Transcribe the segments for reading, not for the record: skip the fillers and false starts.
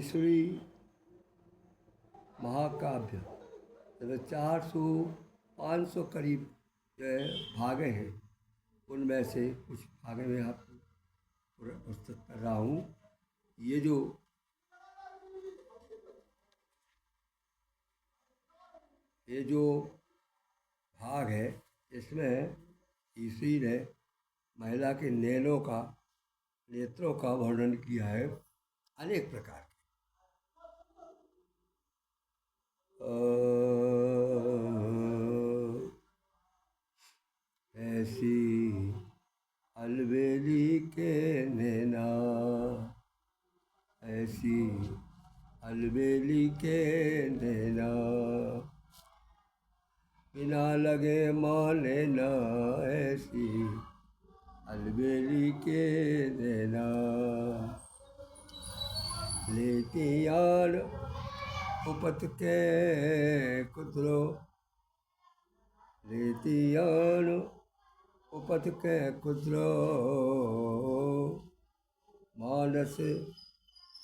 ईसवी महाकाव्य, तो 400-500 करीब जो है भागे हैं। उनमें से कुछ भागे में आपको प्रस्तुत कर रहा हूँ। ये जो भाग है, इसमें ईसवी ने महिला के नेत्रों का वर्णन किया है अनेक प्रकार के। ऐसी अलबेली के नैना, ऐसी अलबेली के नैना, बिना लगे माने ना, ऐसी अलबेली के नैना, लेती यार उपत के कुतरो, लेती यार उपत के कुतरो, मानस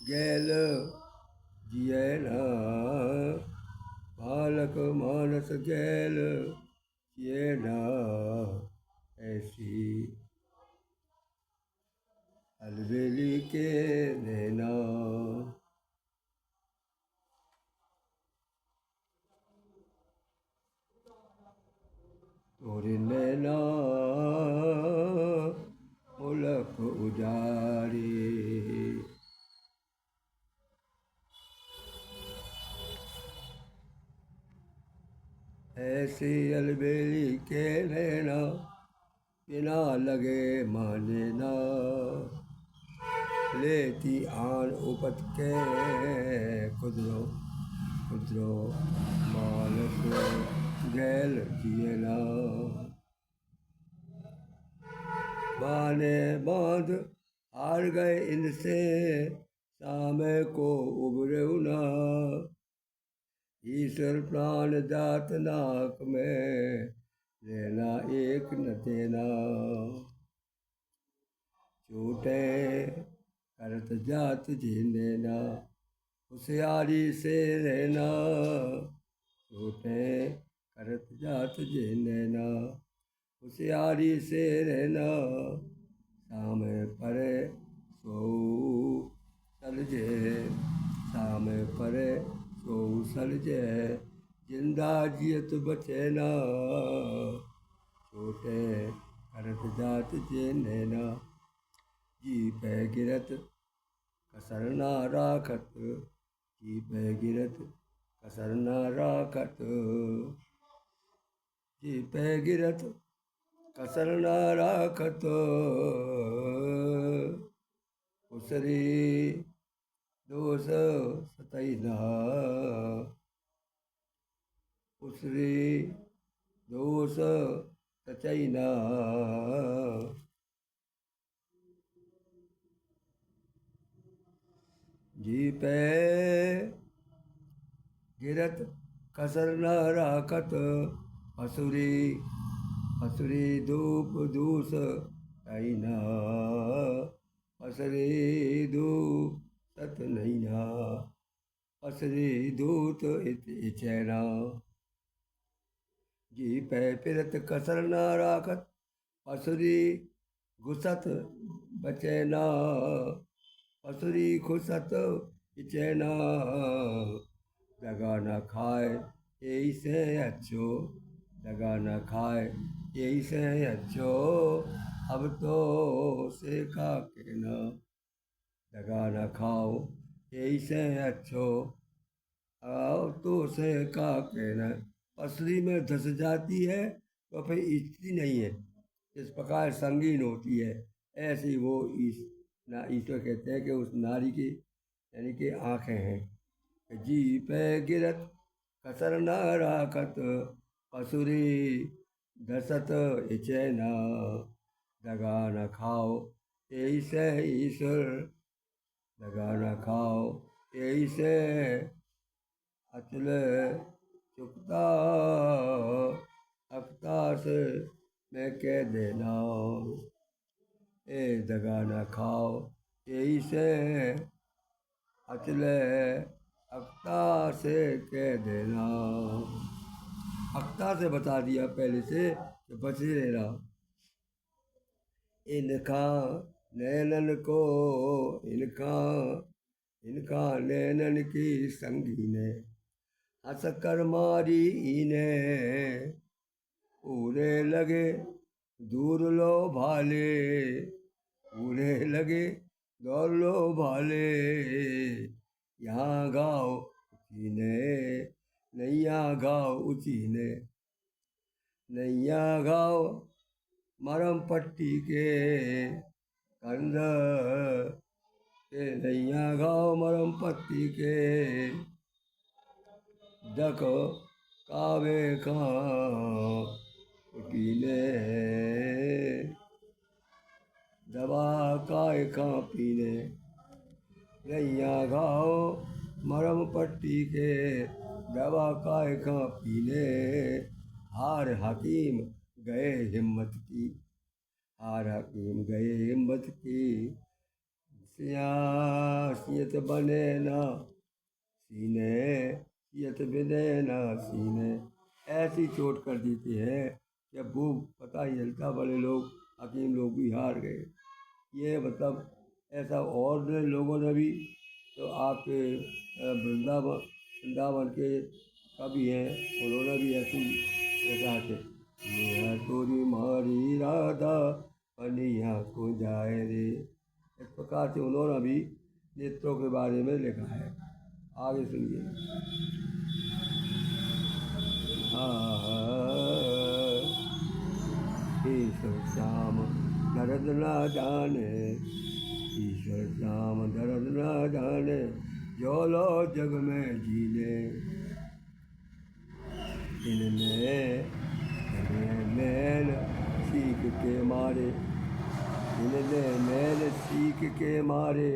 गैल जिए ना, बालक मानस गैल जिए ना, ऐसी अलबेली के नैना। तोरे नैना मुलक उजारे, ऐसी अलबेली के नैना, बिना लगे माने ना, लेती आन उपत के कुदरो, कुदरो मानस गैल जिए ना, बाने बांध हार गए इनसे, सामे को उबरे ना, ईश्वर प्राण जात नाक में, लेना एक न देना, छूटे करत जात जीने ना, होशियारी से रहना, छूटे करत जात जीने ना, होशियारी से रहना, सामे परे सो सलझे, सामे परे सो सलझे, जिंदा जियत बचे ना, छोटे करत जात जीने ना, जी पे गिरत कसर ना राखत, जी पे गिरत कसर ना राखत, जी पे गिरत कसर ना राखत, उसरी दोष सतई ना, उसरी दोष सचई ना, जी पे गिरत कसर न राखत, असुरी असुरी धूप दूस तैना, असुरी धूप सत नैना, असुरी दूत इचैना, जी पे फिरत कसर न राखत, असुरी घुसत बचैना, असुरी घुसत इचैना, दगा न खाए यही से अच्छो, दगा न खाए यही से अच्छो, अब तो सेका के ना, दगा न खाओ यही से अच्छो, अब तो सेका के न, असली में धस जाती है तो फिर इच्छती नहीं है, इस प्रकार संगीन होती है। ऐसी वो ईश्वर कहते हैं कि उस नारी की यानी कि आँखें हैं। जी पे गिरत कसर न राखत, असुरी धसत इचैना, दगा न खाओ यही से ईश्वर, दगा न खाओ यही से अचल चुकता, अकतास में कह देना, ए दगा न खाओ यही से अचले अख्ता से कह देना। अख्ता से बता दिया पहले से कि बचे रहना। इनका नैनन को इनका नैनन की संगी ने हंस कर मारी इने। पूरे लगे दूर लो भाले, पूरे लगे दौड़ लो भाले। यहाँ गाओ उची ने, नैया गाओ उची ने। नैया गाओ मरम पट्टी के कंद के। नैया गाओ मरम पट्टी के दक कावे खां पीने। दवा काय खां पीने। नैया गाओ मरम पट्टी के दवा काय खां पीने। हार हकीम गए हिम्मत की, हार हकीम गए हिम्मत की। सियत बने ना सीने, सियत बने ना सीने। ऐसी चोट कर देती है कि अब वो पता ही चलता, बड़े लोग हकीम लोग भी हार गए। ये मतलब ऐसा और लोगों ने भी तो आपके वृंदावन के कवि हैं, उन्होंने भी ऐसी कहा थे। नेहा तोरी मारी राधा पनिया को जाए रे। इस प्रकार से उन्होंने भी नेत्रों के बारे में लिखा है। आगे सुनिए। ईश्वर श्याम दर्द ना जाने, ईश्वर श्याम दर्द ना जाने। जो लो जग में जीने। इनमें मैल सीख के मारे, इनमें मैल सीख के मारे।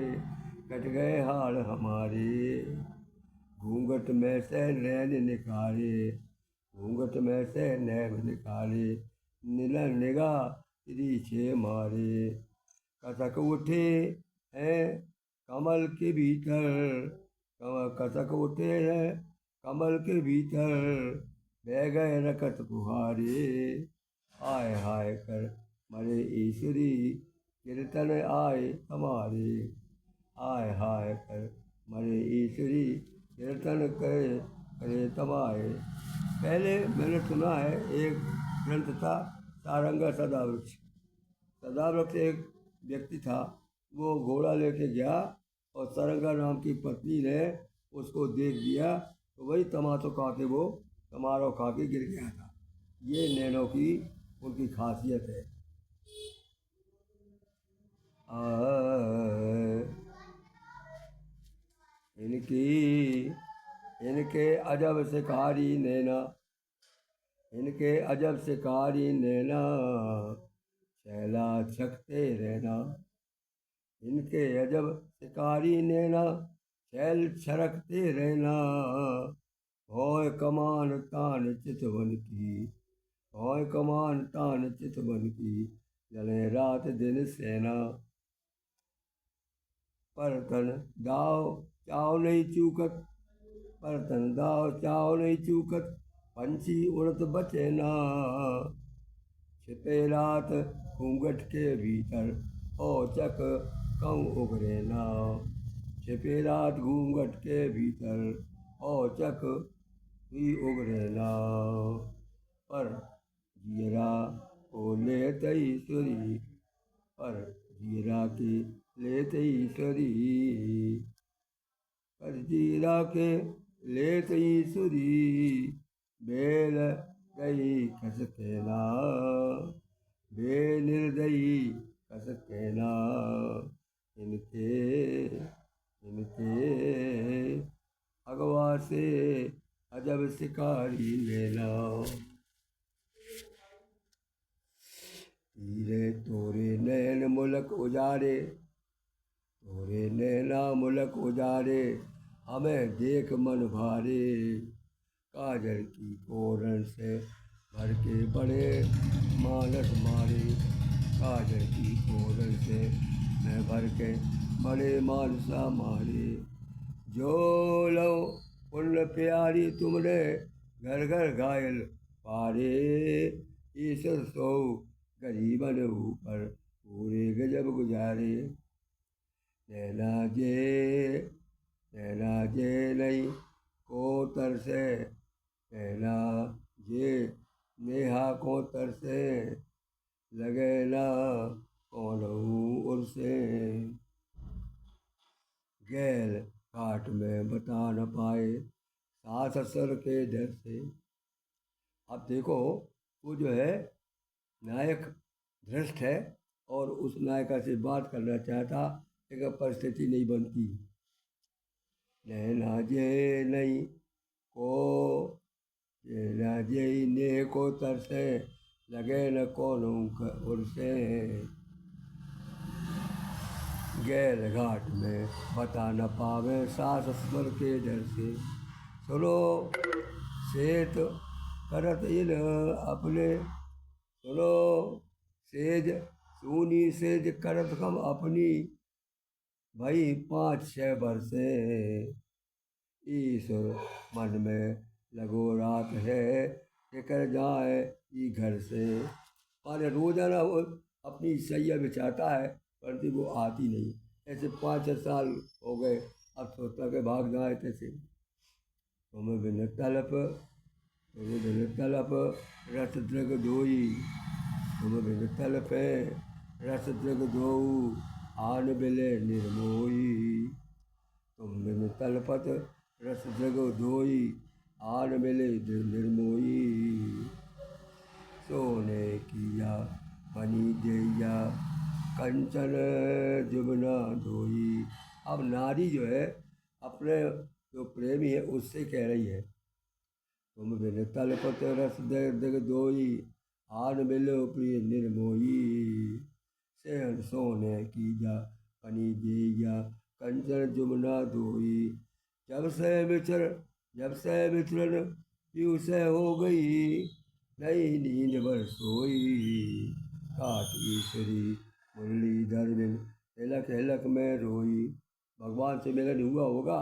कट गए हाल हमारे। घूंघट में से नैन निकाले, घूंघट में से नैन निकाले। नीला निगाह तिरछे मारे। कसक उठे हैं कमल के भीतर, कसक उठे हैं कमल के भीतर। बह गए रकत बुहारे। आय हाय कर मरे ईश्वरी कीर्तन आए हमारे। आय हाय कर मरे ईश्वरी कीर्तन करे तमाए। पहले मैंने सुना है एक ग्रंथ था सारंगा सदावृक्ष। सदावृक्ष एक व्यक्ति था, वो घोड़ा लेके गया और सारंगा नाम की पत्नी ने उसको देख दिया तो वही तमाचो खा के वो समारोह खा के गिर गया था। ये नैनों की उनकी खासियत है। इनके अजब शिकारी नैना, इनके अजब शिकारी नैना। छैला छकते रहना, इनके अजब शिकारी नैना। छैल छरकते रहना। होय कमान तान चितवन की, होय कमान तान चितवन की। जले रात दिन सेना। पर तन दाव चाव नहीं चूकत, पर तन दाव चाव नहीं चूकत। पंछी उड़त बचे ना। छिपे रात घूंघट के भीतर, औचक कौं उगरे ना। छिपे रात घूंघट के भीतर, औचक ही उगरे ना। पर जीरा को लेत ईश्वरी, पर जीरा की लेत ईश्वरी। पर जीरा के लेत ईश्वरी। बेल गई कस के ना, बेनिर्दयी कस के ना। इनके अगवा से अजब शिकारी लेना। हीरे तोरे नैन मुलक उजारे, तोरे नैना मुलक उजारे। हमें देख मन भारे। काजल की कोरन से भर के बड़े मानस मारे। काजल की कोरन से मैं भर के बड़े मानसा मारे। जो लो पुण्य प्यारी तुमने घर घर घायल पारे। ईश्वर सो गरीबन ऊपर पूरे गजब गुजारे। नैना जे नैना जे नहीं को तरसे, नैना जे नेहा को तरसे, लगे ना कौन उर्से। गैल घाट में बता न पाए, सास ससुर के डर से। अब देखो, वो जो है नायक भ्रष्ट है और उस नायिका से बात करना चाहता, लेकिन परिस्थिति नहीं बनती। नैना जे नहीं को नैना जे ने को तरसे, लगे न कौन उर्से। गैल घाट में बता न पावे, सास ससुर के डर से। सुनो सेत करत इन अपने, सुनो सेज सूनी सेज करत कम अपनी, भाई 5-6 बरसे। ईश्वर मन में लगो रात है, कि कर जाए ई घर से। माने रोजाना वो अपनी सैया बिछाता है, परंतु वो आती नहीं। ऐसे 5-6 साल हो गए, अब सोचता कि भाग जाए कैसे। तुम बिन तलप तुम बिन तलप रस दृग धोई, तुम बिन तलप रस दृग धोऊ, आन बिले निर्मोही। तुम बिन तलपत रस दृग धोई, आन मिले निर्मोही। सोने किया बनी देया, कंचन जुबना धोई। अब नारी जो है अपने जो प्रेमी है उससे कह रही है, तुम बिन तलपत रस दृग धोई, आन मिलो प्रिय निर्मोही। सहन सोने की जा बनी देया, कंचन जुमना धोई। जब से बिछड़ जब से बिछड़न पीऊ से हो गई, नई नींद भर सोई। काट ईश्वरी मुरलीधर बिन हिलक हिलक में रोई। भगवान से मिलन हुआ होगा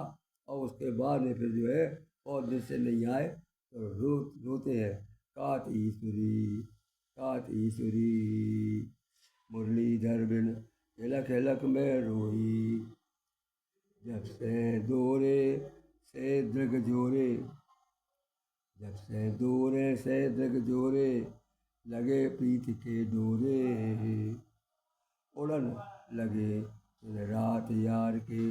और उसके बाद में फिर जो है और दिन से नहीं आए तो रोते हैं। काट ईश्वरी मुरलीधर बिन हिलक हिलक में रोई। जब से दूरे से दृग जोरे, जब से दूरे से दृग जोरे, लगे प्रीति के डोरे। उड़न लगे दिन रात यार के,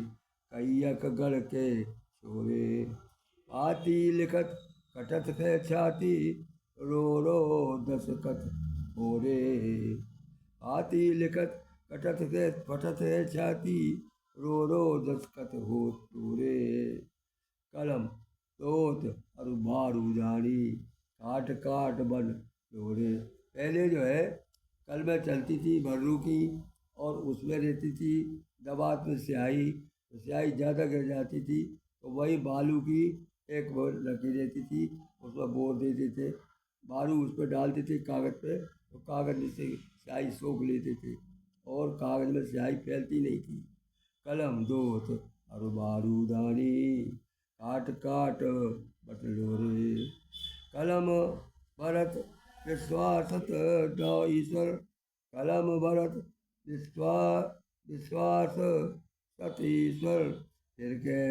कैयक गढ़ के छोरे। आती लिखत कटत है छाती, रो रो दसकत होरे। आती लिखत कटत है छाती, रो रो दसकत हो तोरे। कलम तोत और बारूदानी, काट काट बन डोरे। पहले जो है कलमें चलती थी भर्रू की, और उसमें रहती थी दबात में स्याही। तो स्याही ज़्यादा गिर जाती थी तो वही बालू की एक वो लगी रहती थी, उसमें बोर देते थे। बालू उस पर डालते थे कागज़ पे, तो कागज़ से स्याही सोख लेते थे और कागज़ में स्याही फैलती नहीं थी। कलम दोत और बारूदानी, काट काट बटलोरे। कलम भरत विश्वासत दो ईश्वर, कलम भरत विश्वास सत ईश्वर, फिर के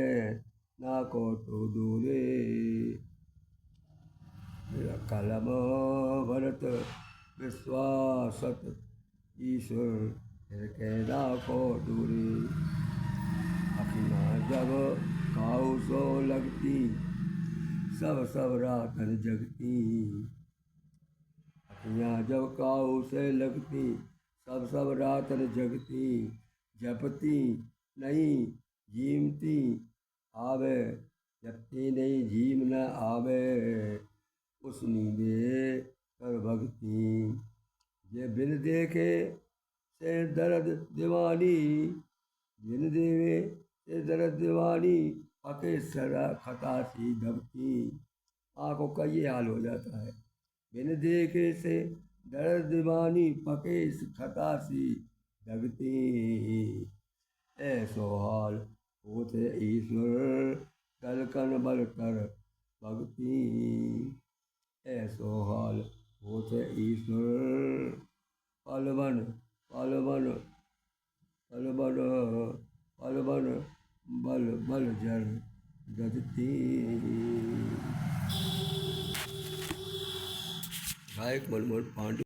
ना को तो दूरे। कलम भरत विश्वासत ईश्वर, फिर के ना को दूरे। अखियाँ जब काऊ सो लगती, सब रातन जगती। अखियाँ जब काऊ से लगती, सब रातन जगती। जपती नहीं झीमती आवे, जपती नहीं झीम न आवे, उस नींदे कर भगती। ये बिन देखे से दर्द दीवानी, बिन देवे से दर्द दीवानी, पके सरा खता सी दबती। आँखों का ये हाल हो जाता है। बिन देखे से दर्द दीवानी, पके खता सी दबती। ऐसो हाल होते ईश्वर तलकन बल कर भक्ति ऐसो हाल होते ईश्वर पलवन पलवन पलवन पलवन बल बल जल जगती। गायक मनमोहन पांडे।